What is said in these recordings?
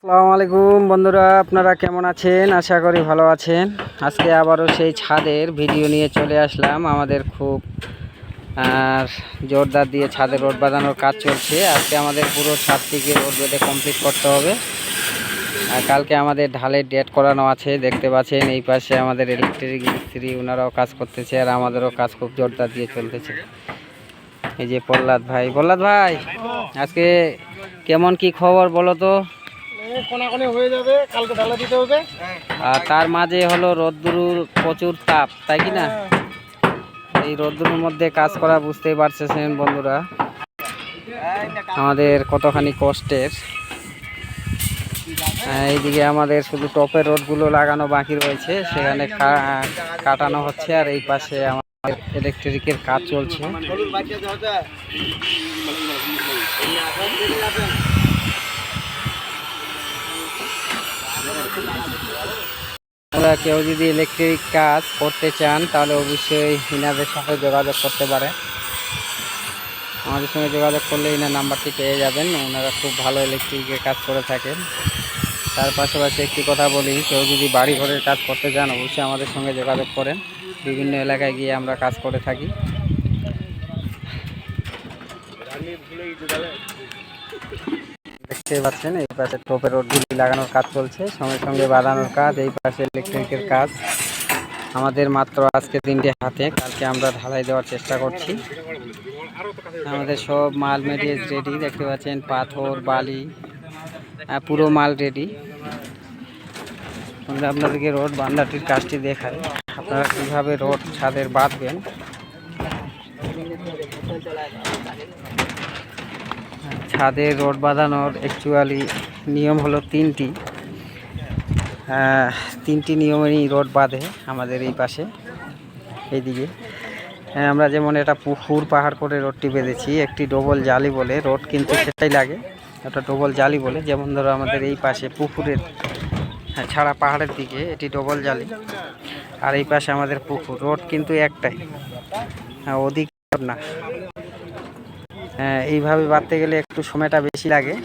আসসালামু আলাইকুম বন্ধুরা, আপনারা কেমন আছেন? আশা করি ভালো আছেন। আজকে আবারও সেই ছাদের ভিডিও নিয়ে চলে আসলাম। আমাদের খুব জোরদার দিয়ে ছাদে রোড বাঁধানোর কাজ চলছে। আজকে আমাদের পুরো ছাদটিকে রোড বেঁধে কমপ্লিট করতে হবে। আর কালকে আমাদের ঢালের ডেট করানো আছে। দেখতে পাচ্ছেন এই পাশে আমাদের ইলেকট্রিক মিস্ত্রি, ওনারাও কাজ করতেছে আর আমাদেরও কাজ খুব জোরদার দিয়ে চলতেছে। এই যে প্রহ্লাদ ভাই, আজকে কেমন কি খবর বলো তো? কোনাকুনি হয়ে যাবে, কালকে ঢালা দিতে হবে। আর তার মাঝে হলো রোদ্দুর, প্রচুর তাপ, তাই কি না? এই রোদ্দুরের মধ্যে কাজ করা বুঝতেই পারছেন বন্ধুরা আমাদের কতখানি কষ্টের। এইদিকে আমাদের শুধু টপের রোডগুলো লাগানো বাকি রয়েছে, সেখানে কাটানো হচ্ছে। আর এই পাশে আমাদের ইলেকট্রিকের কাজ চলছে। আমরা কেউ যদি ইলেকট্রিক কাজ করতে চান তাহলে অবশ্যই ইনাদের সাথে যোগাযোগ করতে পারে। আমাদের সঙ্গে যোগাযোগ করলে ইনার নাম্বারটি পেয়ে যাবেন। ওনারা খুব ভালো ইলেকট্রিকের কাজ করে থাকেন। তার পাশাপাশি একটি কথা বলি, কেউ যদি বাড়ি ঘরের কাজ করতে চান অবশ্যই আমাদের সঙ্গে যোগাযোগ করেন। বিভিন্ন এলাকায় গিয়ে আমরা কাজ করে থাকি। দেখতে পাচ্ছেন এই পাশে টোপের রোডগুলি লাগানোর কাজ চলছে, সঙ্গে সঙ্গে বাঁধানোর কাজ। এই পাশে ইলেকট্রিকের কাজ। আমাদের মাত্র আজকে 3টে হাতে, কালকে আমরা ঢালাই দেওয়ার চেষ্টা করছি। আমাদের সব মাল মেটেরিয়াল রেডি, দেখতে পাচ্ছেন পাথর, বালি, পুরো মাল রেডি। আমরা আপনাদেরকে রোড বাঁধাটির কাজটি দেখাই, আপনারা কীভাবে রোড ছাদের বাঁধবেন। ছাদের রোড বাঁধানোর অ্যাকচুয়ালি নিয়ম হলো তিনটি নিয়মেরই রোড বাঁধে আমাদের এই পাশে। এইদিকে আমরা যেমন এটা পুকুর পাহাড় করে রোডটি বেঁধেছি, একটি ডবল জালি বলে রোড, কিন্তু সেটাই লাগে, এটা ডবল জালি বলে। যেমন ধরো আমাদের এই পাশে পুকুরের ছাড়া পাহাড়ের দিকে এটি ডবল জালি, আর এই পাশে আমাদের পুকুর। রোড কিন্তু একটাই, অধিক না। এইভাবে বাঁধতে গেলে একটু সময়টা বেশি লাগে,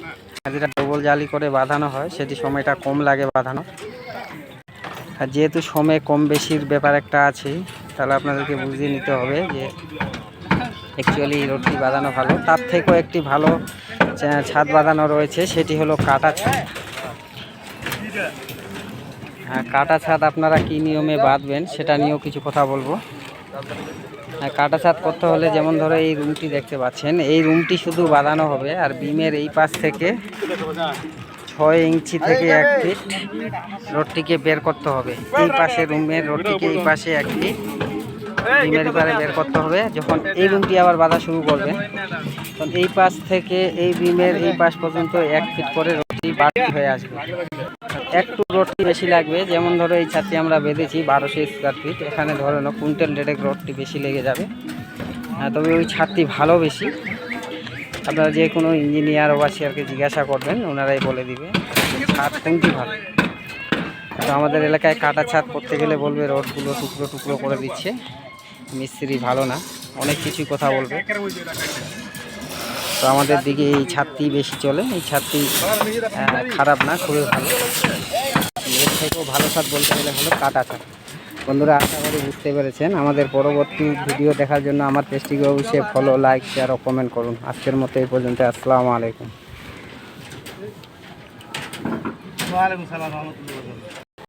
আর যেটা ডবল জালি করে বাঁধানো হয় সেটি সময়টা কম লাগে বাঁধানো। আর যেহেতু সময় কম বেশির ব্যাপার একটা আছে, তাহলে আপনাদেরকে বুঝিয়ে নিতে হবে যে অ্যাকচুয়ালি রোডটি বাঁধানো ভালো। তার থেকেও একটি ভালো ছাদ বাঁধানো রয়েছে, সেটি হলো কাটা ছাদ। কাটা ছাদ আপনারা কি নিয়মে বাঁধবেন সেটা নিয়েও কিছু কথা বলবো। কাটা ছাদ করতে হলে যেমন ধরো এই রুমটি দেখতে পাচ্ছেন, এই রুমটি শুধু বাঁধানো হবে। আর বিমের এই পাশ থেকে 6 ইঞ্চি থেকে 1 ফিট রডটিকে বের করতে হবে। এই পাশে রুমের রডটিকে এই পাশে 1 ফিট বিমের পারে বের করতে হবে। যখন এই রুমটি আবার বাঁধা শুরু করবে, তখন এই পাশ থেকে এই বিমের এই পাশ পর্যন্ত 1 ফিট করে রডটি বাড়তি হয়ে আসবে। একটু রডটি বেশি লাগবে, যেমন ধরো এই ছাদটি আমরা বেঁধেছি 1200 স্কোয়ার ফিট, এখানে ধরে নাও কুইন্টাল ডেরেক রডটি বেশি লেগে যাবে। তবে ওই ছাদটি ভালো বেশি। আপনারা যে কোনো ইঞ্জিনিয়ার বা সিআরকে জিজ্ঞাসা করবেন, ওনারাই বলে দিবে ছাদ কোনটি ভালো। তো আমাদের এলাকায় কাটা ছাদ করতে গেলে বলবে রডগুলো টুকরো টুকরো করে দিচ্ছে, মিস্ত্রি ভালো না, অনেক কিছুই কথা বলবে। তো আমাদের দিকে এই ছাদটি বেশি চলে, এই ছাদটি খারাপ না, খুবই ভালো। এর থেকেও ভালো ছাদ বলতে গেলে হলো কাটা ছাদ। বন্ধুরা, আশা করি বুঝতে পেরেছেন। আমাদের পরবর্তী ভিডিও দেখার জন্য আমার পেজটিকে অবশ্যই ফলো, লাইক, শেয়ার ও কমেন্ট করুন। আজকের মতো এই পর্যন্ত। আসসালামু আলাইকুম।